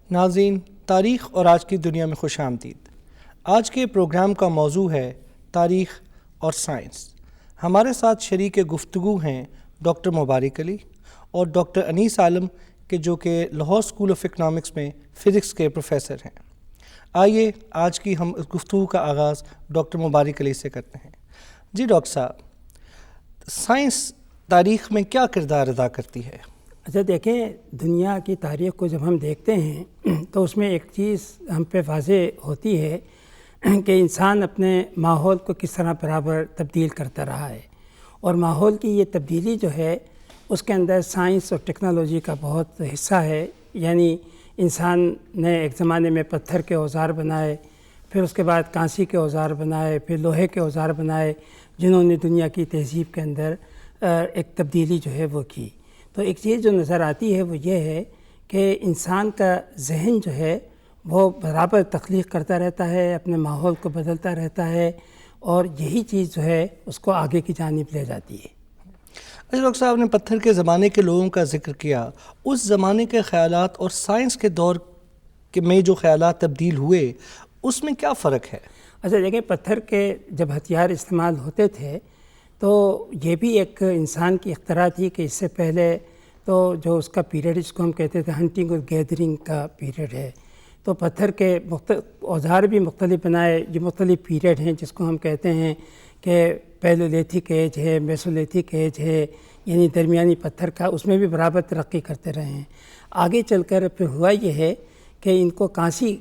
ناظرین، تاریخ اور آج کی دنیا میں خوش آمدید۔ آج کے پروگرام کا موضوع ہے تاریخ اور سائنس۔ ہمارے ساتھ شریک گفتگو ہیں ڈاکٹر مبارک علی اور ڈاکٹر انیس عالم کے جو کہ لاہور اسکول آف اکنامکس میں فزکس کے پروفیسر ہیں۔ آئیے آج کی ہم گفتگو کا آغاز ڈاکٹر مبارک علی سے کرتے ہیں۔ جی ڈاکٹر صاحب، سائنس تاریخ میں کیا کردار ادا کرتی ہے؟ اچھا دیکھیں، دنیا کی تاریخ کو جب ہم دیکھتے ہیں تو اس میں ایک چیز ہم پہ واضح ہوتی ہے کہ انسان اپنے ماحول کو کس طرح برابر تبدیل کرتا رہا ہے، اور ماحول کی یہ تبدیلی جو ہے اس کے اندر سائنس اور ٹیکنالوجی کا بہت حصہ ہے۔ یعنی انسان نے ایک زمانے میں پتھر کے اوزار بنائے، پھر اس کے بعد کانسی کے اوزار بنائے، پھر لوہے کے اوزار بنائے، جنہوں نے دنیا کی تہذیب کے اندر ایک تبدیلی جو ہے وہ کی۔ تو ایک چیز جو نظر آتی ہے وہ یہ ہے کہ انسان کا ذہن جو ہے وہ برابر تخلیق کرتا رہتا ہے، اپنے ماحول کو بدلتا رہتا ہے، اور یہی چیز جو ہے اس کو آگے کی جانب لے جاتی ہے۔ اچھا ڈاکٹر صاحب نے پتھر کے زمانے کے لوگوں کا ذکر کیا، اس زمانے کے خیالات اور سائنس کے دور میں جو خیالات تبدیل ہوئے اس میں کیا فرق ہے؟ اچھا دیکھیں، پتھر کے جب ہتھیار استعمال ہوتے تھے تو یہ بھی ایک انسان کی اختراع تھی کہ اس سے پہلے تو جو اس کا پیریڈ جس کو ہم کہتے تھے ہنٹنگ اور گیدرنگ کا پیریڈ ہے، تو پتھر کے اوزار بھی مختلف بنائے۔ یہ مختلف پیریڈ ہیں جس کو ہم کہتے ہیں کہ پیلیولیتھک ایج ہے، میسولیتھک ایج ہے، یعنی درمیانی پتھر کا، اس میں بھی برابر ترقی کرتے رہے ہیں۔ آگے چل کر پھر ہوا یہ ہے کہ ان کو کانسی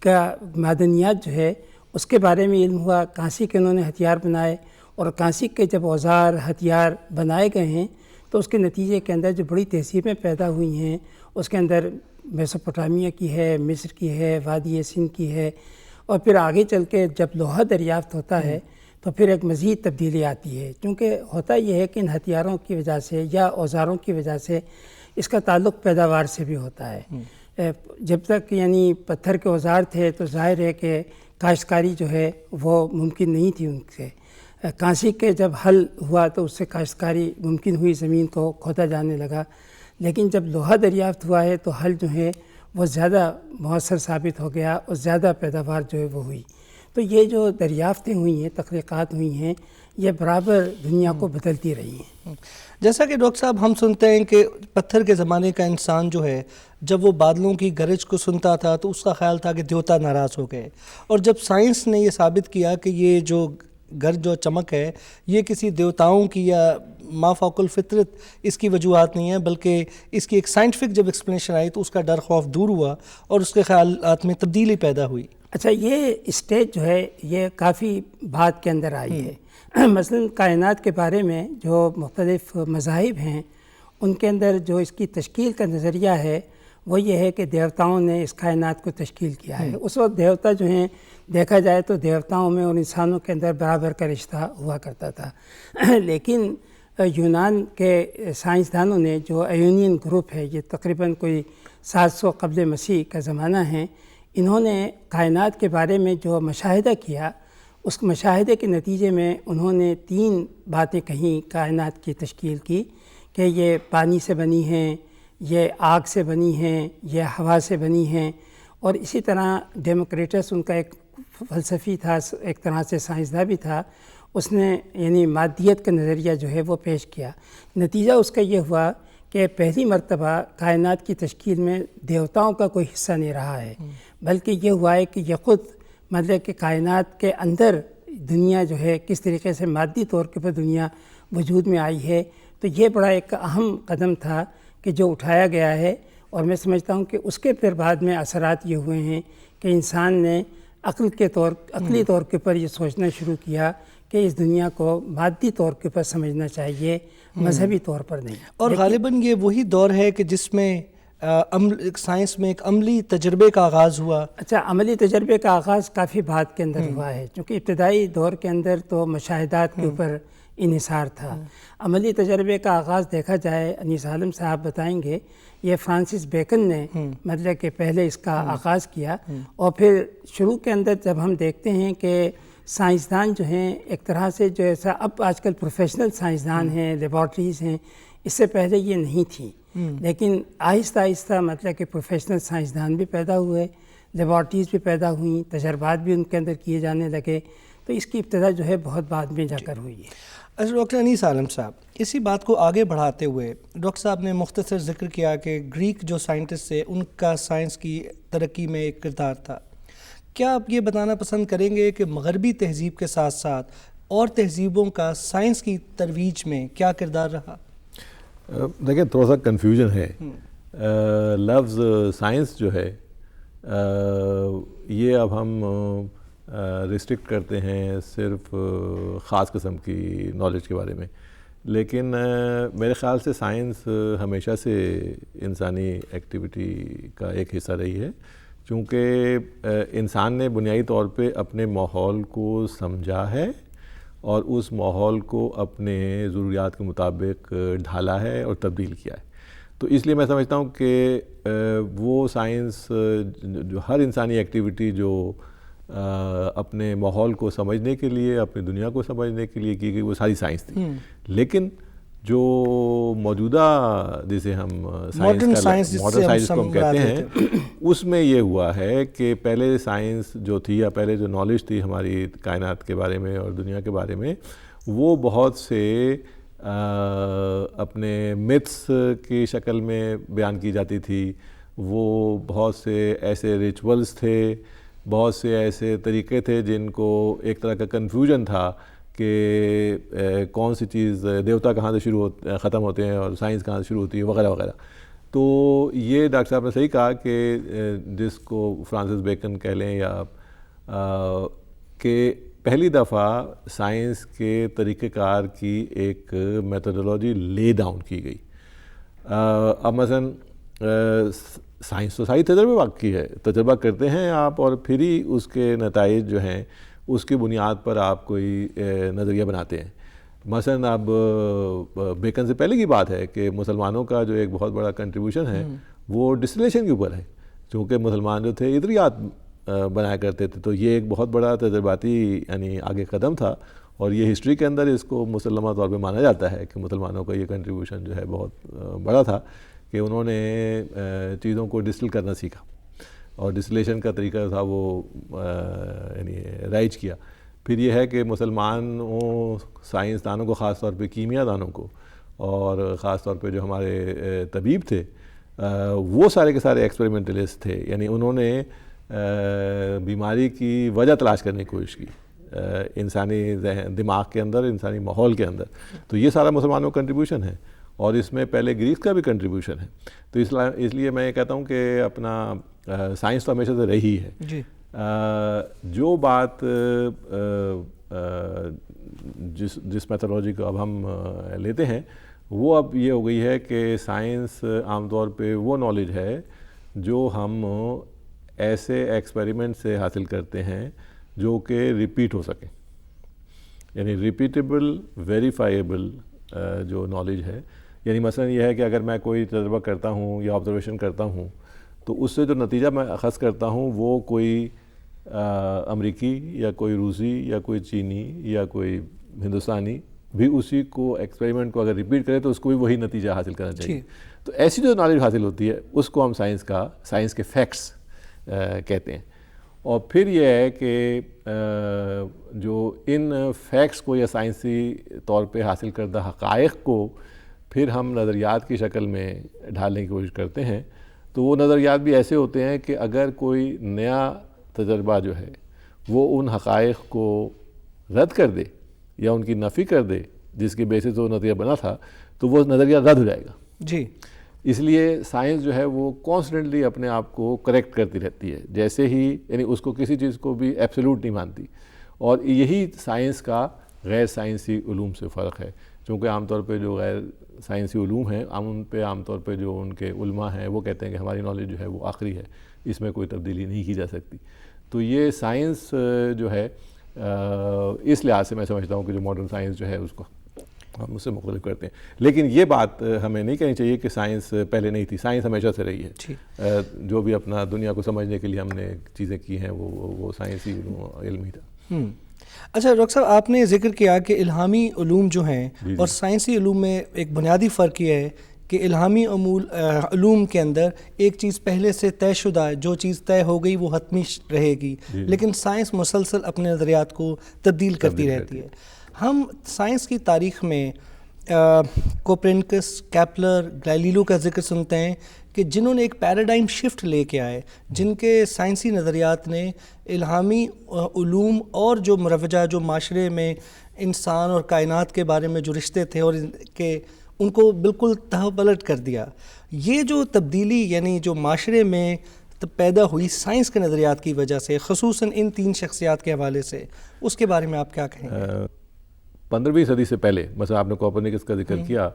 کا معدنیات جو ہے اس کے بارے میں علم ہوا، کانسی کے انہوں نے ہتھیار بنائے، اور کانسی کے جب اوزار ہتھیار بنائے گئے ہیں تو اس کے نتیجے کے اندر جو بڑی تہذیبیں پیدا ہوئی ہیں اس کے اندر میسوپوٹامیہ کی ہے، مصر کی ہے، وادی سندھ کی ہے، اور پھر آگے چل کے جب لوہا دریافت ہوتا ہے تو پھر ایک مزید تبدیلی آتی ہے، کیونکہ ہوتا یہ ہے کہ ان ہتھیاروں کی وجہ سے یا اوزاروں کی وجہ سے اس کا تعلق پیداوار سے بھی ہوتا ہے۔ جب تک یعنی پتھر کے اوزار تھے تو ظاہر ہے کہ کاشتکاری جو ہے وہ ممکن نہیں تھی ان سے۔ کانسی کے جب حل ہوا تو اس سے کاشتکاری ممکن ہوئی، زمین کو کھودا جانے لگا، لیکن جب لوہا دریافت ہوا ہے تو حل جو ہے وہ زیادہ مؤثر ثابت ہو گیا اور زیادہ پیداوار جو ہے وہ ہوئی۔ تو یہ جو دریافتیں ہوئی ہیں، تخلیقات ہوئی ہیں، یہ برابر دنیا کو بدلتی رہی ہیں۔ جیسا کہ ڈاکٹر صاحب ہم سنتے ہیں کہ پتھر کے زمانے کا انسان جو ہے جب وہ بادلوں کی گرج کو سنتا تھا تو اس کا خیال تھا کہ دیوتا ناراض ہو گئے، اور جب سائنس نے یہ ثابت کیا کہ یہ جو گرج اور چمک ہے یہ کسی دیوتاؤں کی یا ما فوق الفطرت اس کی وجوہات نہیں ہیں، بلکہ اس کی ایک سائنٹیفک جب ایکسپلینیشن آئی تو اس کا ڈر خوف دور ہوا اور اس کے خیالات میں تبدیلی پیدا ہوئی۔ اچھا، یہ اسٹیج جو ہے یہ کافی بعد کے اندر آئی ہے۔ مثلا کائنات کے بارے میں جو مختلف مذاہب ہیں ان کے اندر جو اس کی تشکیل کا نظریہ ہے وہ یہ ہے کہ دیوتاؤں نے اس کائنات کو تشکیل کیا ہے۔ اس وقت دیوتا جو ہیں دیکھا جائے تو دیوتاؤں میں اور انسانوں کے اندر برابر کا رشتہ ہوا کرتا تھا، لیکن یونان کے سائنسدانوں نے جو ایونین گروپ ہے، یہ تقریباً کوئی 700 قبل مسیح کا زمانہ ہے، انہوں نے کائنات کے بارے میں جو مشاہدہ کیا اس مشاہدے کے نتیجے میں انہوں نے 3 باتیں کہیں کائنات کی تشکیل کی کہ یہ پانی سے بنی ہیں، یہ آگ سے بنی ہیں، یہ ہوا سے بنی ہیں، اور اسی طرح ڈیموکریٹس ان کا ایک فلسفی تھا، ایک طرح سے سائنسداں بھی تھا، اس نے یعنی مادیت کا نظریہ جو ہے وہ پیش کیا۔ نتیجہ اس کا یہ ہوا کہ پہلی مرتبہ کائنات کی تشکیل میں دیوتاؤں کا کوئی حصہ نہیں رہا ہے، بلکہ یہ ہوا ہے کہ یہ خود مطلب کہ کائنات کے اندر دنیا جو ہے کس طریقے سے مادی طور کے پر دنیا وجود میں آئی ہے۔ تو یہ بڑا ایک اہم قدم تھا کہ جو اٹھایا گیا ہے، اور میں سمجھتا ہوں کہ اس کے پھر بعد میں اثرات یہ ہوئے ہیں کہ انسان نے عقلی طور کے پر یہ سوچنا شروع کیا کہ اس دنیا کو مادی طور کے پر سمجھنا چاہیے، مذہبی طور پر نہیں۔ اور غالباً یہ وہی دور ہے کہ جس میں سائنس میں ایک عملی تجربے کا آغاز ہوا۔ اچھا، عملی تجربے کا آغاز کافی بعد کے اندر ہوا ہے، چونکہ ابتدائی دور کے اندر تو مشاہدات کے اوپر انحصار تھا۔ عملی تجربے کا آغاز دیکھا جائے، انیس عالم صاحب بتائیں گے، یہ فرانسس بیکن نے مطلب کہ پہلے اس کا آغاز کیا، اور پھر شروع کے اندر جب ہم دیکھتے ہیں کہ سائنسدان جو ہیں ایک طرح سے جو ایسا اب آج کل پروفیشنل سائنسدان ہیں، لیبارٹریز ہیں، اس سے پہلے یہ نہیں تھی۔ لیکن آہستہ آہستہ مطلب کہ پروفیشنل سائنسدان بھی پیدا ہوئے، لیبارٹریز بھی پیدا ہوئیں، تجربات بھی ان کے اندر کیے جانے لگے، تو اس کی ابتدا جو ہے بہت بعد میں جا کر ہوئی ہے۔ اچھا ڈاکٹر انیس عالم صاحب، اسی بات کو آگے بڑھاتے ہوئے ڈاکٹر صاحب نے مختصر ذکر کیا کہ گریک جو سائنٹسٹ تھے ان کا سائنس کی ترقی میں ایک کردار تھا۔ کیا آپ یہ بتانا پسند کریں گے کہ مغربی تہذیب کے ساتھ ساتھ اور تہذیبوں کا سائنس کی ترویج میں کیا کردار رہا؟ دیکھیں تھوڑا سا کنفیوژن ہے، لفظ سائنس جو ہے یہ اب ہم ریسٹرکٹ کرتے ہیں صرف خاص قسم کی نالج کے بارے میں، لیکن میرے خیال سے سائنس ہمیشہ سے انسانی ایکٹیویٹی کا ایک حصہ رہی ہے، چونکہ انسان نے بنیادی طور پہ اپنے ماحول کو سمجھا ہے اور اس ماحول کو اپنے ضروریات کے مطابق ڈھالا ہے اور تبدیل کیا ہے۔ تو اس لیے میں سمجھتا ہوں کہ وہ سائنس جو ہر انسانی ایکٹیویٹی جو اپنے ماحول کو سمجھنے کے لیے، اپنی دنیا کو سمجھنے کے لیے کی گئی، وہ ساری سائنس تھی۔ لیکن جو موجودہ جسے ہم ماڈرن سائنس کو ہم کہتے ہیں، اس میں یہ ہوا ہے کہ پہلے سائنس جو تھی یا پہلے جو نالج تھی ہماری کائنات کے بارے میں اور دنیا کے بارے میں، وہ بہت سے اپنے متس کی شکل میں بیان کی جاتی تھی، وہ بہت سے ایسے ریچولز تھے، بہت سے ایسے طریقے تھے جن کو ایک طرح کا کنفیوژن تھا کہ کون سی چیز دیوتا کہاں سے ختم ہوتے ہیں اور سائنس کہاں سے شروع ہوتی ہے وغیرہ وغیرہ۔ تو یہ ڈاکٹر صاحب نے صحیح کہا کہ جس کو فرانسس بیکن کہہ لیں یا کہ پہلی دفعہ سائنس کے طریقہ کار کی ایک میتھڈولوجی لے ڈاؤن کی گئی۔ اب مثلاً سائنس تو ساری تجربہ کرتے ہیں آپ، اور پھر ہی اس کے نتائج جو ہیں اس کی بنیاد پر آپ کوئی نظریہ بناتے ہیں۔ مثلاً اب بیکن سے پہلے کی بات ہے کہ مسلمانوں کا جو ایک بہت بڑا کنٹریبیوشن ہے وہ ڈسٹلیشن کے اوپر ہے، چونکہ مسلمان جو تھے ادریات بنایا کرتے تھے، تو یہ ایک بہت بڑا تجرباتی یعنی آگے قدم تھا، اور یہ ہسٹری کے اندر اس کو مسلمہ طور پہ مانا جاتا ہے کہ مسلمانوں کا یہ کنٹریبیوشن جو ہے بہت بڑا تھا کہ انہوں نے چیزوں کو ڈسٹل کرنا سیکھا، اور ڈسٹلیشن کا طریقہ تھا وہ یعنی رائج کیا۔ پھر یہ ہے کہ مسلمانوں سائنسدانوں کو، خاص طور پہ کیمیا دانوں کو، اور خاص طور پہ جو ہمارے طبیب تھے، وہ سارے کے سارے ایکسپیریمنٹلسٹ تھے، یعنی انہوں نے بیماری کی وجہ تلاش کرنے کی کوشش کی انسانی دماغ کے اندر، انسانی ماحول کے اندر۔ تو یہ سارا مسلمانوں کا کنٹریبیوشن ہے، اور اس میں پہلے گریک کا بھی کنٹریبیوشن ہے۔ تو اس لیے میں یہ کہتا ہوں کہ اپنا سائنس تو ہمیشہ سے رہی ہے۔ جی جو بات جس میتھڈولوجی کو اب ہم لیتے ہیں وہ اب یہ ہو گئی ہے کہ سائنس عام طور پہ وہ نالج ہے جو ہم ایسے ایکسپیریمنٹ سے حاصل کرتے ہیں جو کہ ریپیٹ ہو سکیں، یعنی ریپیٹیبل ویریفائیبل جو نالج ہے۔ یعنی مثلا یہ ہے کہ اگر میں کوئی تجربہ کرتا ہوں یا آبزرویشن کرتا ہوں تو اس سے جو نتیجہ میں اخذ کرتا ہوں وہ کوئی امریکی یا کوئی روسی یا کوئی چینی یا کوئی ہندوستانی بھی اسی کو ایکسپیریمنٹ کو اگر ریپیٹ کرے تو اس کو بھی وہی نتیجہ حاصل کرنا چاہیے۔ تو ایسی جو نالج حاصل ہوتی ہے اس کو ہم سائنس کے فیکٹس کہتے ہیں۔ اور پھر یہ ہے کہ جو ان فیکٹس کو یا سائنسی طور پہ حاصل کردہ حقائق کو پھر ہم نظریات کی شکل میں ڈھالنے کی کوشش کرتے ہیں، تو وہ نظریات بھی ایسے ہوتے ہیں کہ اگر کوئی نیا تجربہ جو ہے وہ ان حقائق کو رد کر دے یا ان کی نفی کر دے جس کی بیسس وہ نظریہ بنا تھا، تو وہ نظریہ رد ہو جائے گا۔ جی اس لیے سائنس جو ہے وہ کانسٹنٹلی اپنے آپ کو کریکٹ کرتی رہتی ہے، جیسے ہی یعنی اس کو کسی چیز کو بھی ایبسولوٹ نہیں مانتی، اور یہی سائنس کا غیر سائنسی علوم سے فرق ہے، چونکہ عام طور پہ جو غیر سائنسی علوم ہیں ان پہ عام طور پہ جو ان کے علماء ہیں وہ کہتے ہیں کہ ہماری نالج جو ہے وہ آخری ہے، اس میں کوئی تبدیلی نہیں کی جا سکتی۔ تو یہ سائنس جو ہے اس لحاظ سے میں سمجھتا ہوں کہ جو ماڈرن سائنس جو ہے اس کو ہم اس سے مختلف کرتے ہیں۔ لیکن یہ بات ہمیں نہیں کہنی چاہیے کہ سائنس پہلے نہیں تھی، سائنس ہمیشہ سے رہی ہے۔ جو بھی اپنا دنیا کو سمجھنے کے لیے ہم نے چیزیں کی ہیں وہ سائنسی علم ہی تھا۔ اچھا ڈاکٹر صاحب، آپ نے ذکر کیا کہ الہامی علوم جو ہیں اور سائنسی علوم میں ایک بنیادی فرق یہ ہے کہ الہامی علوم کے اندر ایک چیز پہلے سے طے شدہ ہے، جو چیز طے ہو گئی وہ حتمی رہے گی، لیکن سائنس مسلسل اپنے نظریات کو تبدیل کرتی رہتی ہے۔ ہم سائنس کی تاریخ میں کوپرنکس، کیپلر، گیلیلیو کا ذکر سنتے ہیں کہ جنہوں نے ایک پیراڈائم شفٹ لے کے آئے، جن کے سائنسی نظریات نے الہامی علوم اور جو مروجہ جو معاشرے میں انسان اور کائنات کے بارے میں جو رشتے تھے اور کہ ان کو بالکل تہہ پلٹ کر دیا۔ یہ جو تبدیلی یعنی جو معاشرے میں پیدا ہوئی سائنس کے نظریات کی وجہ سے، خصوصاً ان 3 شخصیات کے حوالے سے، اس کے بارے میں آپ کیا کہیں گے؟ 15ویں صدی سے پہلے، مثلا آپ نے کوپرنیکس کا ذکر کیا،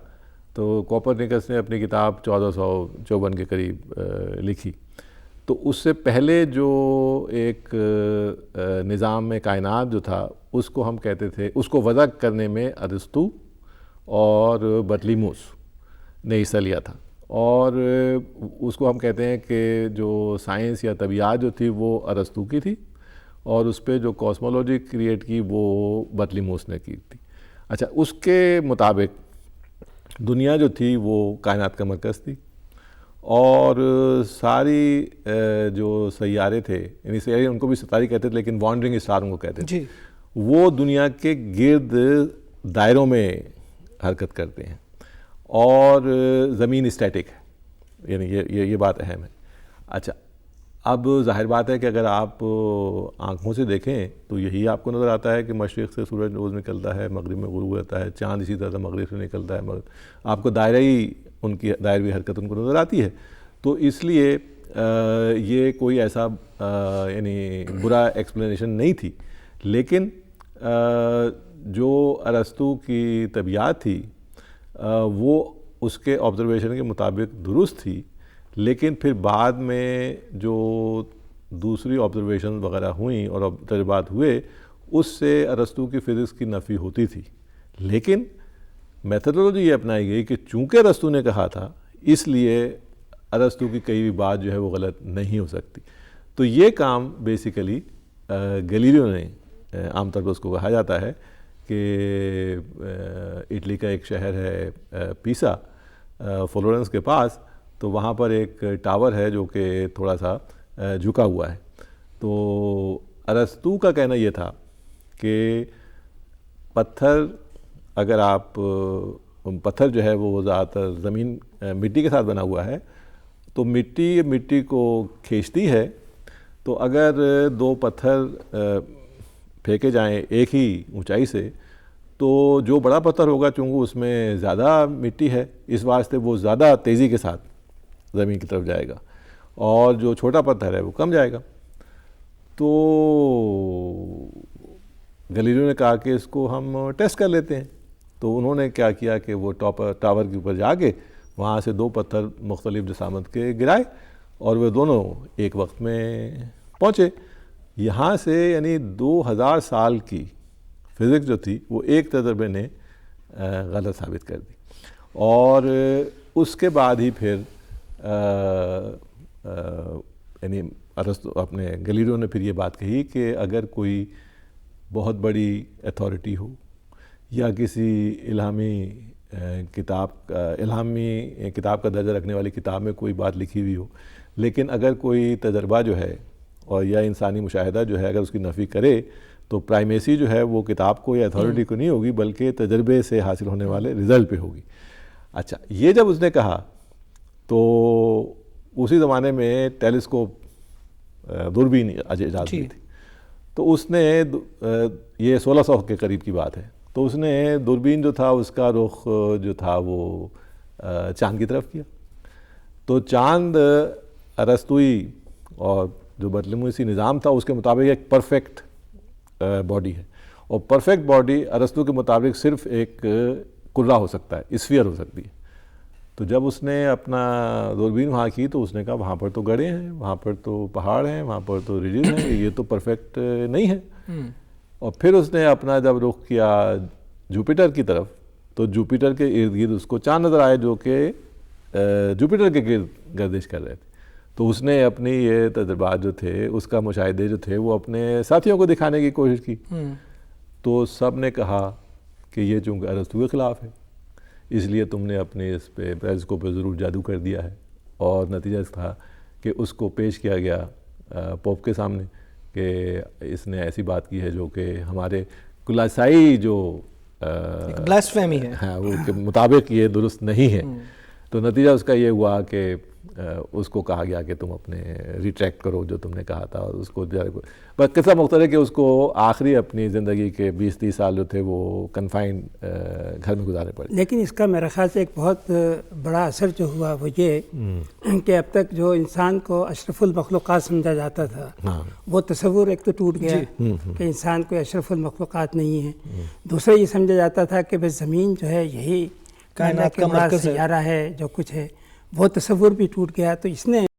تو کوپرنیکس نے اپنی کتاب 1454 کے قریب لکھی، تو اس سے پہلے جو ایک نظام میں کائنات جو تھا اس کو ہم کہتے تھے، اس کو وضع کرنے میں ارسطو اور بطلیموس نے حصہ لیا تھا، اور اس کو ہم کہتے ہیں کہ جو سائنس یا طبیعت جو تھی وہ ارسطو کی تھی، اور اس پہ جو کاسمولوجی کریٹ کی وہ بطلیموس نے کی تھی۔ اچھا، اس کے مطابق دنیا جو تھی وہ کائنات کا مرکز تھی، اور ساری جو سیارے تھے، یعنی سیارے ان کو بھی ستارے کہتے تھے لیکن وانڈرنگ اسٹار ان کو کہتے تھے، وہ دنیا کے گرد دائروں میں حرکت کرتے ہیں، اور زمین اسٹیٹک ہے، یعنی یہ بات اہم ہے۔ اچھا، اب ظاہر بات ہے کہ اگر آپ آنکھوں سے دیکھیں تو یہی آپ کو نظر آتا ہے کہ مشرق سے سورج روز نکلتا ہے، مغرب میں غروب ہوتا ہے، چاند اسی طرح مغرب سے نکلتا ہے، آپ کو دائرہی ان کی دائرہی حرکت ان کو نظر آتی ہے۔ تو اس لیے یہ کوئی ایسا یعنی برا ایکسپلینیشن نہیں تھی، لیکن جو ارسطو کی طبیعت تھی وہ اس کے آبزرویشن کے مطابق درست تھی، لیکن پھر بعد میں جو دوسری آبزرویشن وغیرہ ہوئیں اور تجربات ہوئے، اس سے ارسطو کی فزکس کی نفی ہوتی تھی، لیکن میتھڈولوجی یہ اپنائی گئی کہ چونکہ ارسطو نے کہا تھا اس لیے ارسطو کی کئی بھی بات جو ہے وہ غلط نہیں ہو سکتی۔ تو یہ کام بیسیکلی گیلیلیو نے، عام طور پر اس کو کہا جاتا ہے کہ اٹلی کا ایک شہر ہے پیسا، فلورنس کے پاس، تو وہاں پر ایک ٹاور ہے جو کہ تھوڑا سا جھکا ہوا ہے۔ تو ارسطو کا کہنا یہ تھا کہ پتھر، اگر آپ پتھر جو ہے وہ زیادہ تر زمین مٹی کے ساتھ بنا ہوا ہے، تو مٹی کو کھینچتی ہے، تو اگر 2 پتھر پھینکے جائیں ایک ہی اونچائی سے، تو جو بڑا پتھر ہوگا چونکہ اس میں زیادہ مٹی ہے، اس واسطے وہ زیادہ تیزی کے ساتھ زمین کی طرف جائے گا، اور جو چھوٹا پتھر ہے وہ کم جائے گا۔ تو گیلیلیو نے کہا کہ اس کو ہم ٹیسٹ کر لیتے ہیں، تو انہوں نے کیا کیا کہ وہ ٹاور کے اوپر جا کے وہاں سے 2 پتھر مختلف جسامت کے گرائے، اور وہ دونوں ایک وقت میں پہنچے۔ یہاں سے یعنی 2000 سال کی فزکس جو تھی وہ ایک تجربے نے غلط ثابت کر دی، اور اس کے بعد ہی پھر یعنی ارسطو اپنے گیلیلیو نے پھر یہ بات کہی کہ اگر کوئی بہت بڑی اتھارٹی ہو یا کسی الہامی کتاب کا درجہ رکھنے والی کتاب میں کوئی بات لکھی ہوئی ہو، لیکن اگر کوئی تجربہ جو ہے اور یا انسانی مشاہدہ جو ہے اگر اس کی نفی کرے، تو پرائمیسی جو ہے وہ کتاب کو یا اتھارٹی کو نہیں ہوگی بلکہ تجربے سے حاصل ہونے والے رزلٹ پہ ہوگی۔ اچھا، یہ جب اس نے کہا تو اسی زمانے میں ٹیلیسکوپ دوربین ایجاد ہوئی تھی، تو اس نے یہ 1600 کے قریب کی بات ہے، تو اس نے دوربین جو تھا اس کا رخ جو تھا وہ چاند کی طرف کیا، تو چاند ارسطوئی اور جو بطلیموسی نظام تھا اس کے مطابق ایک پرفیکٹ باڈی ہے، اور پرفیکٹ باڈی ارسطو کے مطابق صرف ایک کرہ ہو سکتا ہے، اسفیئر ہو سکتی ہے۔ تو جب اس نے اپنا دوربین وہاں کی تو اس نے کہا وہاں پر تو گڑھے ہیں، وہاں پر تو پہاڑ ہیں، وہاں پر تو ریجز ہیں، یہ تو پرفیکٹ نہیں ہے۔ اور پھر اس نے اپنا جب رخ کیا جوپیٹر کی طرف، تو جوپیٹر کے ارد گرد اس کو چاند نظر آئے جو کہ جوپیٹر کے گرد گردش کر رہے تھے۔ تو اس نے اپنی یہ تجربات جو تھے، اس کا مشاہدے جو تھے، وہ اپنے ساتھیوں کو دکھانے کی کوشش کی، تو سب نے کہا کہ یہ چونکہ ارسطو کے خلاف ہے، اس لیے تم نے اپنے اس پہ پیرسکوپ پہ ضرور جادو کر دیا ہے. اور نتیجہ تھا کہ اس کو پیش کیا گیا پوپ کے سامنے کہ اس نے ایسی بات کی ہے جو کہ ہمارے کلاسائی جو بلاسفیمی ہے ہاں وہ کے مطابق یہ درست نہیں ہے. تو نتیجہ اس کا یہ ہوا کہ اس کو کہا گیا کہ تم اپنے ریٹریکٹ کرو جو تم نے کہا تھا. اور اس کو بس قصہ مختلف ہے کہ اس کو آخری اپنی زندگی کے 20-30 سال جو تھے وہ کنفائنڈ گھر میں گزارنے پڑے. لیکن اس کا میرے خیال سے ایک بہت بڑا اثر جو ہوا وہ یہ کہ اب تک جو انسان کو اشرف المخلوقات سمجھا جاتا تھا وہ تصور ایک تو ٹوٹ گیا کہ انسان کوئی اشرف المخلوقات نہیں ہے. دوسرا یہ سمجھا جاتا تھا کہ بس زمین جو ہے یہی کائنات کا بڑا مرکز ہے. سیارہ ہے جو کچھ ہے، وہ تصور بھی ٹوٹ گیا. تو اس نے